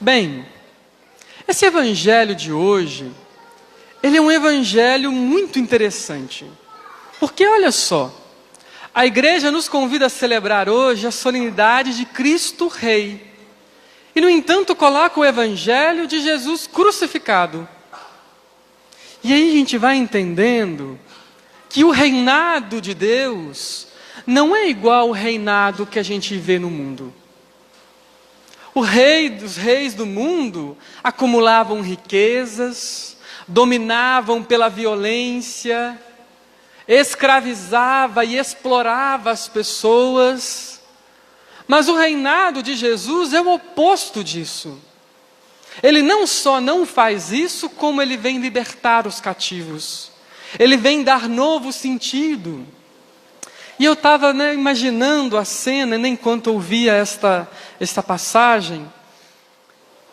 Bem, esse evangelho de hoje, ele é um evangelho muito interessante. Porque olha só, a igreja nos convida a celebrar hoje a solenidade de Cristo Rei. E no entanto coloca o evangelho de Jesus crucificado. E aí a gente vai entendendo que o reinado de Deus não é igual ao reinado que a gente vê no mundo. O rei dos reis do mundo acumulavam riquezas, dominavam pela violência, escravizava e explorava as pessoas. Mas o reinado de Jesus é o oposto disso. Ele não só não faz isso, como ele vem libertar os cativos. Ele vem dar novo sentido. E eu estava imaginando a cena enquanto ouvia esta passagem.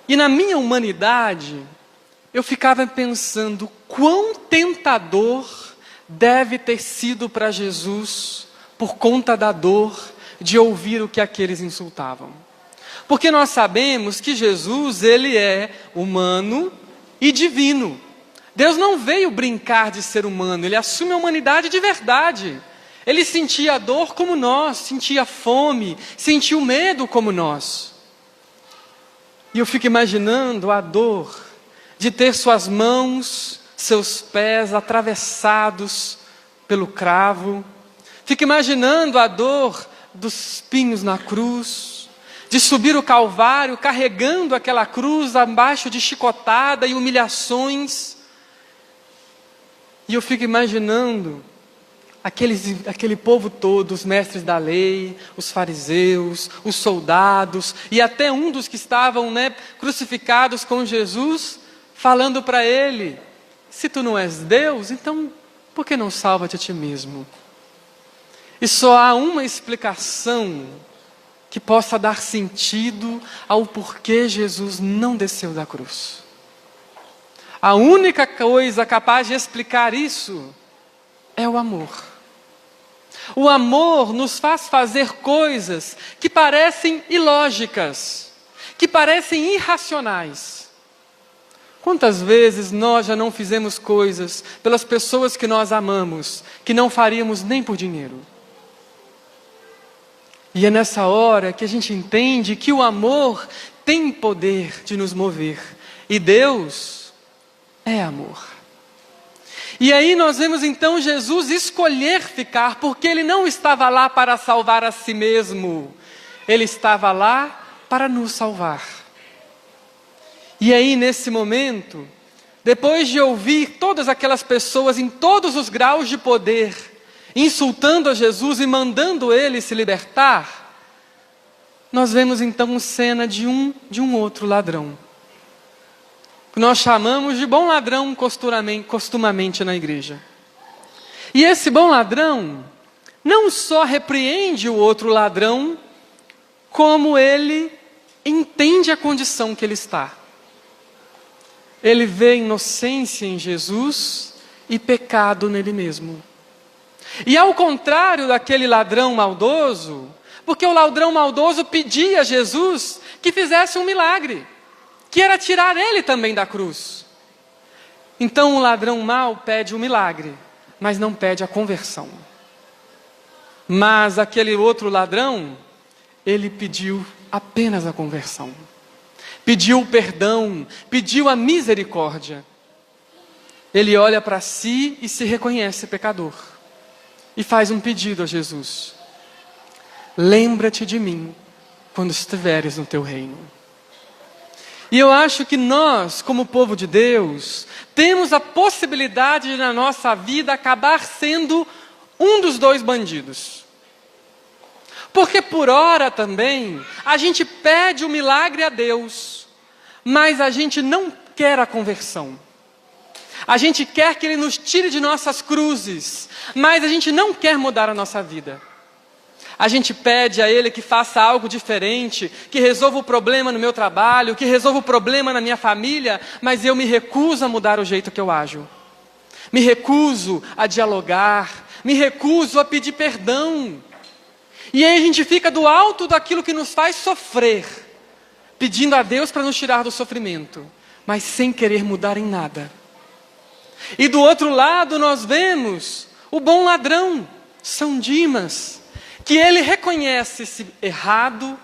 E na minha humanidade, eu ficava pensando quão tentador deve ter sido para Jesus, por conta da dor, de ouvir o que aqueles insultavam. Porque nós sabemos que Jesus, ele é humano e divino. Deus não veio brincar de ser humano, ele assume a humanidade de verdade. Ele sentia a dor como nós, sentia fome, sentia o medo como nós. E eu fico imaginando a dor de ter suas mãos, seus pés atravessados pelo cravo. Fico imaginando a dor dos espinhos na cruz, de subir o Calvário carregando aquela cruz abaixo de chicotada e humilhações. E eu fico imaginando aquele povo todo, os mestres da lei, os fariseus, os soldados, e até um dos que estavam crucificados com Jesus, falando para ele: se tu não és Deus, então por que não salva-te a ti mesmo? E só há uma explicação que possa dar sentido ao porquê Jesus não desceu da cruz. A única coisa capaz de explicar isso é o amor. O amor nos faz fazer coisas que parecem ilógicas, que parecem irracionais. Quantas vezes nós já não fizemos coisas pelas pessoas que nós amamos, que não faríamos nem por dinheiro? E é nessa hora que a gente entende que o amor tem poder de nos mover. E Deus é amor. E aí nós vemos então Jesus escolher ficar, porque Ele não estava lá para salvar a si mesmo. Ele estava lá para nos salvar. E aí nesse momento, depois de ouvir todas aquelas pessoas em todos os graus de poder, insultando a Jesus e mandando Ele se libertar, nós vemos então cena de um outro ladrão, que nós chamamos de bom ladrão costumamente na igreja. E esse bom ladrão não só repreende o outro ladrão, como ele entende a condição que ele está. Ele vê inocência em Jesus e pecado nele mesmo. E ao contrário daquele ladrão maldoso, porque o ladrão maldoso pedia a Jesus que fizesse um milagre, que era tirar ele também da cruz. Então o ladrão mau pede um milagre, mas não pede a conversão. Mas aquele outro ladrão, ele pediu apenas a conversão. Pediu o perdão, pediu a misericórdia. Ele olha para si e se reconhece pecador. E faz um pedido a Jesus: lembra-te de mim quando estiveres no teu reino. E eu acho que nós, como povo de Deus, temos a possibilidade de na nossa vida acabar sendo um dos dois bandidos. Porque por hora também, a gente pede o milagre a Deus, mas a gente não quer a conversão. A gente quer que Ele nos tire de nossas cruzes, mas a gente não quer mudar a nossa vida. A gente pede a Ele que faça algo diferente, que resolva o problema no meu trabalho, que resolva o problema na minha família, mas eu me recuso a mudar o jeito que eu ajo. Me recuso a dialogar, me recuso a pedir perdão. E aí a gente fica do alto daquilo que nos faz sofrer, pedindo a Deus para nos tirar do sofrimento, mas sem querer mudar em nada. E do outro lado nós vemos o bom ladrão, São Dimas, que ele reconhece-se errado,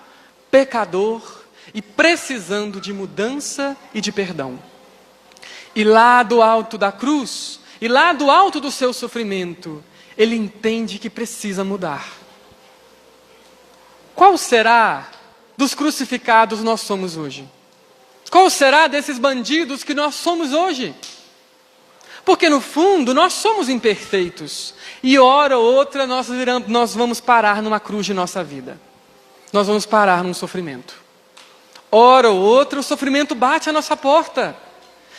pecador e precisando de mudança e de perdão. E lá do alto da cruz, e lá do alto do seu sofrimento, ele entende que precisa mudar. Qual será dos crucificados nós somos hoje? Qual será desses bandidos que nós somos hoje? Porque no fundo nós somos imperfeitos. E hora ou outra nós vamos parar numa cruz de nossa vida. Nós vamos parar num sofrimento. Hora ou outra o sofrimento bate à nossa porta.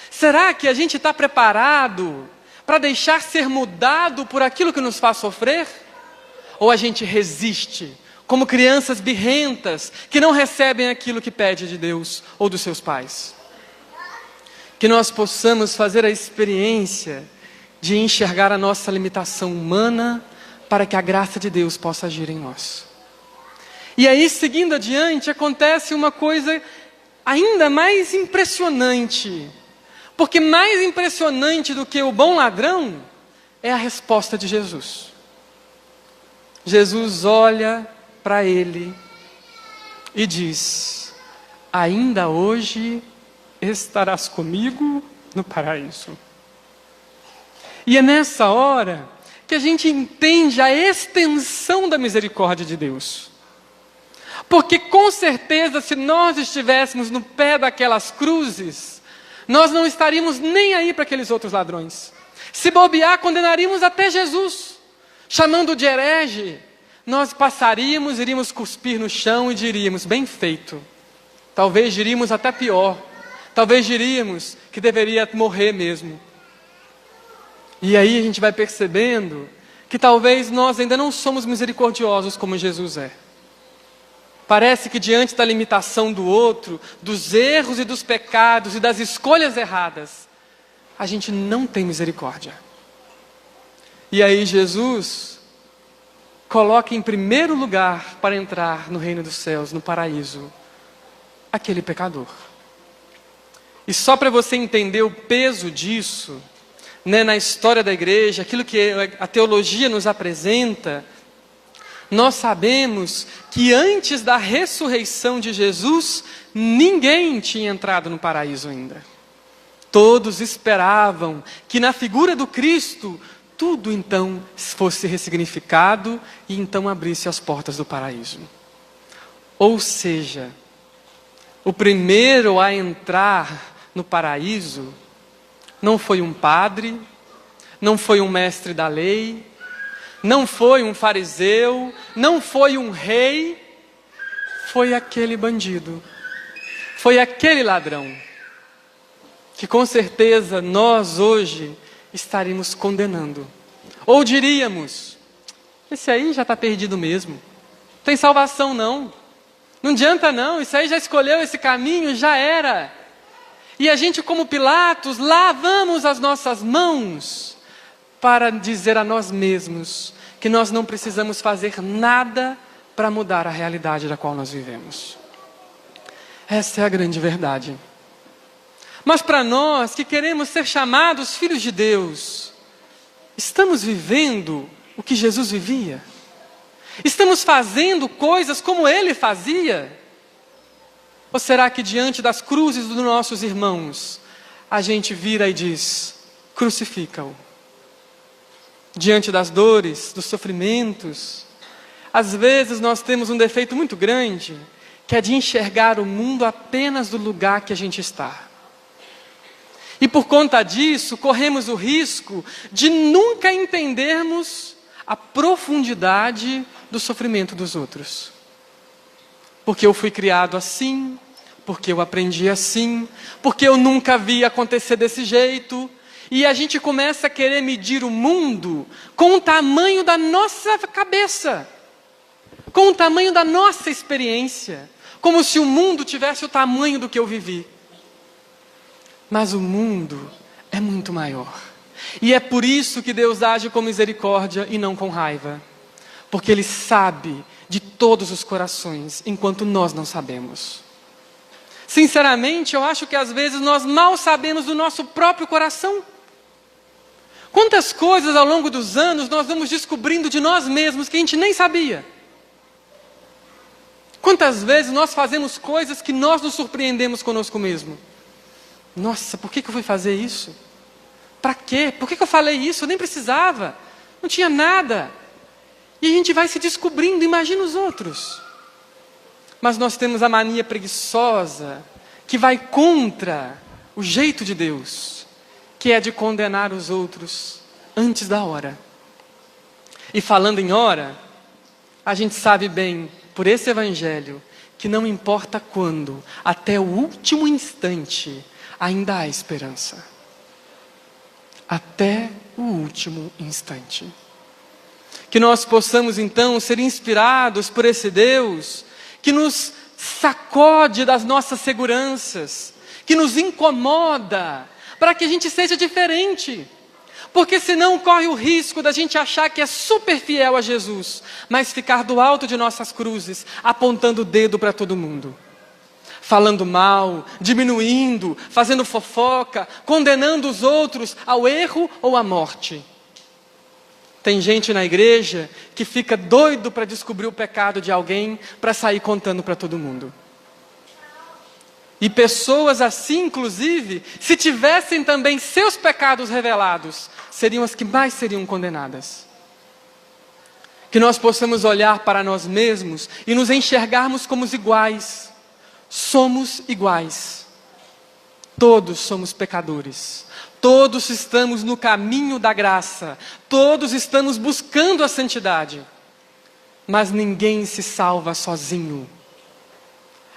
Será que a gente está preparado para deixar ser mudado por aquilo que nos faz sofrer? Ou a gente resiste, como crianças birrentas, que não recebem aquilo que pede de Deus ou dos seus pais? Que nós possamos fazer a experiência de enxergar a nossa limitação humana, para que a graça de Deus possa agir em nós. E aí, seguindo adiante, acontece uma coisa ainda mais impressionante. Porque mais impressionante do que o bom ladrão é a resposta de Jesus. Jesus olha para ele e diz: ainda hoje estarás comigo no paraíso. E é nessa hora que a gente entende a extensão da misericórdia de Deus. Porque com certeza, se nós estivéssemos no pé daquelas cruzes, nós não estaríamos nem aí para aqueles outros ladrões. Se bobear, condenaríamos até Jesus, chamando de herege. Nós passaríamos, iríamos cuspir no chão e diríamos: bem feito. Talvez diríamos até pior. Talvez diríamos que deveria morrer mesmo. E aí a gente vai percebendo que talvez nós ainda não somos misericordiosos como Jesus é. Parece que diante da limitação do outro, dos erros e dos pecados e das escolhas erradas, a gente não tem misericórdia. E aí Jesus coloca em primeiro lugar para entrar no reino dos céus, no paraíso, aquele pecador. E só para você entender o peso disso, na história da igreja, aquilo que a teologia nos apresenta, nós sabemos que antes da ressurreição de Jesus, ninguém tinha entrado no paraíso ainda. Todos esperavam que na figura do Cristo, tudo então fosse ressignificado e então abrisse as portas do paraíso. Ou seja, o primeiro a entrar no paraíso não foi um padre, não foi um mestre da lei, não foi um fariseu, não foi um rei, foi aquele bandido, foi aquele ladrão, que com certeza nós hoje estaríamos condenando. Ou diríamos: esse aí já está perdido mesmo, não tem salvação não, não adianta não, isso aí já escolheu esse caminho, já era. E a gente, como Pilatos, lavamos as nossas mãos para dizer a nós mesmos que nós não precisamos fazer nada para mudar a realidade da qual nós vivemos. Essa é a grande verdade. Mas para nós que queremos ser chamados filhos de Deus, estamos vivendo o que Jesus vivia? Estamos fazendo coisas como Ele fazia? Ou será que diante das cruzes dos nossos irmãos, a gente vira e diz: crucifica-o? Diante das dores, dos sofrimentos, às vezes nós temos um defeito muito grande, que é de enxergar o mundo apenas do lugar que a gente está. E por conta disso, corremos o risco de nunca entendermos a profundidade do sofrimento dos outros. Porque eu fui criado assim, porque eu aprendi assim, porque eu nunca vi acontecer desse jeito. E a gente começa a querer medir o mundo com o tamanho da nossa cabeça, com o tamanho da nossa experiência, como se o mundo tivesse o tamanho do que eu vivi. Mas o mundo é muito maior. E é por isso que Deus age com misericórdia e não com raiva. Porque Ele sabe de todos os corações, enquanto nós não sabemos. Sinceramente, eu acho que às vezes nós mal sabemos do nosso próprio coração. Quantas coisas ao longo dos anos nós vamos descobrindo de nós mesmos que a gente nem sabia. Quantas vezes nós fazemos coisas que nós nos surpreendemos conosco mesmo. Nossa, por que eu fui fazer isso? Para quê? Por que eu falei isso? Eu nem precisava. Não tinha nada. E a gente vai se descobrindo, imagina os outros. Mas nós temos a mania preguiçosa, que vai contra o jeito de Deus, que é de condenar os outros antes da hora. E falando em hora, a gente sabe bem, por esse evangelho, que não importa quando, até o último instante, ainda há esperança. Até o último instante. Que nós possamos então ser inspirados por esse Deus que nos sacode das nossas seguranças, que nos incomoda, para que a gente seja diferente. Porque senão corre o risco da gente achar que é super fiel a Jesus, mas ficar do alto de nossas cruzes, apontando o dedo para todo mundo. Falando mal, diminuindo, fazendo fofoca, condenando os outros ao erro ou à morte. Tem gente na igreja que fica doido para descobrir o pecado de alguém, para sair contando para todo mundo. E pessoas assim, inclusive, se tivessem também seus pecados revelados, seriam as que mais seriam condenadas. Que nós possamos olhar para nós mesmos e nos enxergarmos como os iguais. Somos iguais. Todos somos pecadores. Todos estamos no caminho da graça. Todos estamos buscando a santidade. Mas ninguém se salva sozinho.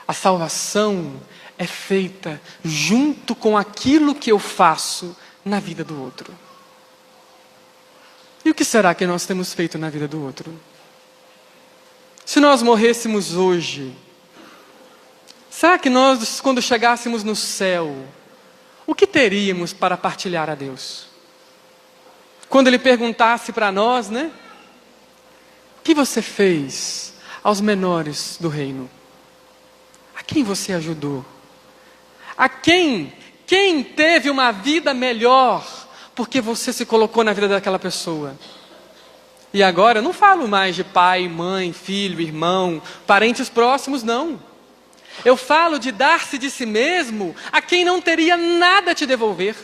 A salvação é feita junto com aquilo que eu faço na vida do outro. E o que será que nós temos feito na vida do outro? Se nós morrêssemos hoje, será que nós, quando chegássemos no céu, o que teríamos para partilhar a Deus? Quando Ele perguntasse para nós, né? O que você fez aos menores do reino? A quem você ajudou? A quem teve uma vida melhor porque você se colocou na vida daquela pessoa? E agora eu não falo mais de pai, mãe, filho, irmão, parentes próximos, não. Eu falo de dar-se de si mesmo a quem não teria nada a te devolver.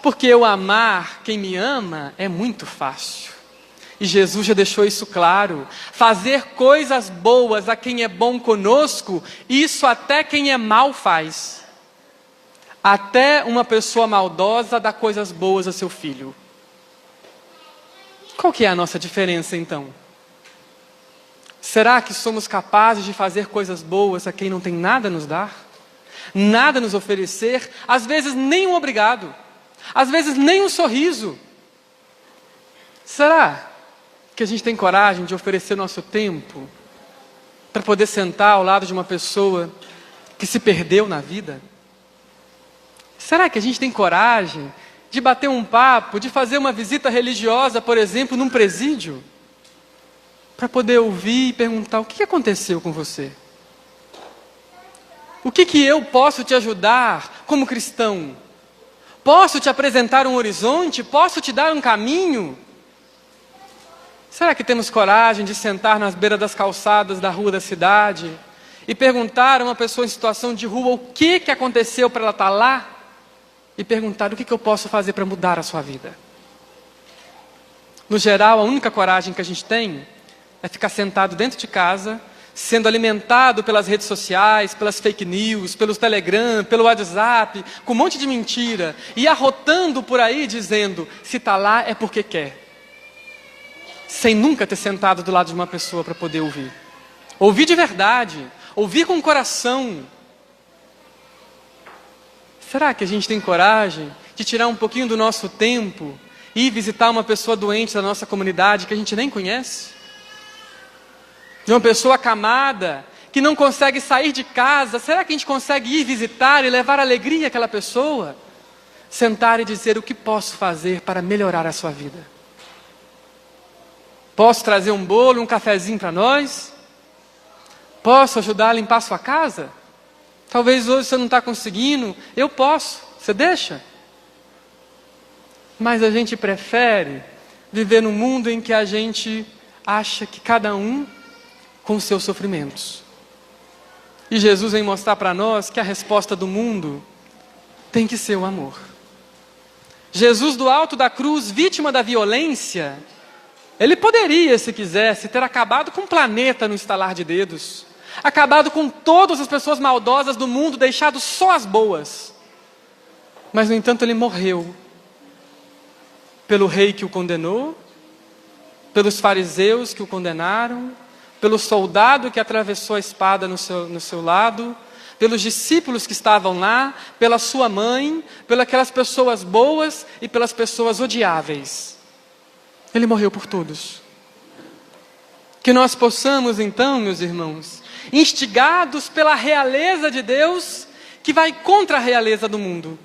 Porque eu amar quem me ama é muito fácil. E Jesus já deixou isso claro. Fazer coisas boas a quem é bom conosco, isso até quem é mal faz. Até uma pessoa maldosa dá coisas boas a seu filho. Qual que é a nossa diferença então? Será que somos capazes de fazer coisas boas a quem não tem nada a nos dar? Nada a nos oferecer? Às vezes nem um obrigado. Às vezes nem um sorriso. Será que a gente tem coragem de oferecer nosso tempo para poder sentar ao lado de uma pessoa que se perdeu na vida? Será que a gente tem coragem de bater um papo, de fazer uma visita religiosa, por exemplo, num presídio? Para poder ouvir e perguntar: o que aconteceu com você? O que eu posso te ajudar como cristão? Posso te apresentar um horizonte? Posso te dar um caminho? Será que temos coragem de sentar nas beiras das calçadas da rua da cidade e perguntar a uma pessoa em situação de rua o que aconteceu para ela estar lá? E perguntar: o que eu posso fazer para mudar a sua vida? No geral, a única coragem que a gente tem é ficar sentado dentro de casa, sendo alimentado pelas redes sociais, pelas fake news, pelos Telegram, pelo WhatsApp, com um monte de mentira, e arrotando por aí dizendo: se está lá é porque quer. Sem nunca ter sentado do lado de uma pessoa para poder ouvir. Ouvir de verdade, ouvir com o coração. Será que a gente tem coragem de tirar um pouquinho do nosso tempo e ir visitar uma pessoa doente da nossa comunidade que a gente nem conhece? De uma pessoa acamada, que não consegue sair de casa, será que a gente consegue ir visitar e levar alegria àquela pessoa? Sentar e dizer: o que posso fazer para melhorar a sua vida? Posso trazer um bolo, um cafezinho para nós? Posso ajudar a limpar a sua casa? Talvez hoje você não está conseguindo, eu posso, você deixa? Mas a gente prefere viver num mundo em que a gente acha que cada um com os seus sofrimentos. E Jesus vem mostrar para nós que a resposta do mundo tem que ser o amor. Jesus do alto da cruz, vítima da violência, ele poderia, se quisesse, ter acabado com o planeta no estalar de dedos, acabado com todas as pessoas maldosas do mundo, deixado só as boas. Mas, no entanto, ele morreu pelo rei que o condenou, pelos fariseus que o condenaram, pelo soldado que atravessou a espada no seu lado, pelos discípulos que estavam lá, pela sua mãe, pelas aquelas pessoas boas e pelas pessoas odiáveis. Ele morreu por todos. Que nós possamos então, meus irmãos, instigados pela realeza de Deus, que vai contra a realeza do mundo,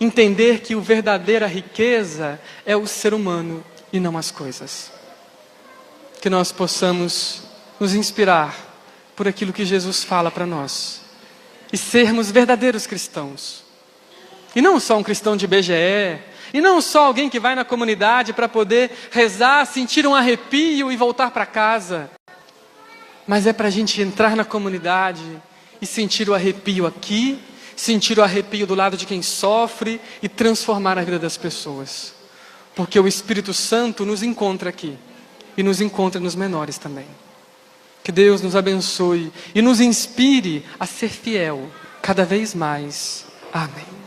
entender que a verdadeira riqueza é o ser humano e não as coisas. Que nós possamos nos inspirar por aquilo que Jesus fala para nós e sermos verdadeiros cristãos. E não só um cristão de IBGE, e não só alguém que vai na comunidade para poder rezar, sentir um arrepio e voltar para casa. Mas é para a gente entrar na comunidade e sentir o arrepio aqui, sentir o arrepio do lado de quem sofre e transformar a vida das pessoas. Porque o Espírito Santo nos encontra aqui e nos encontra nos menores também. Que Deus nos abençoe e nos inspire a ser fiel cada vez mais. Amém.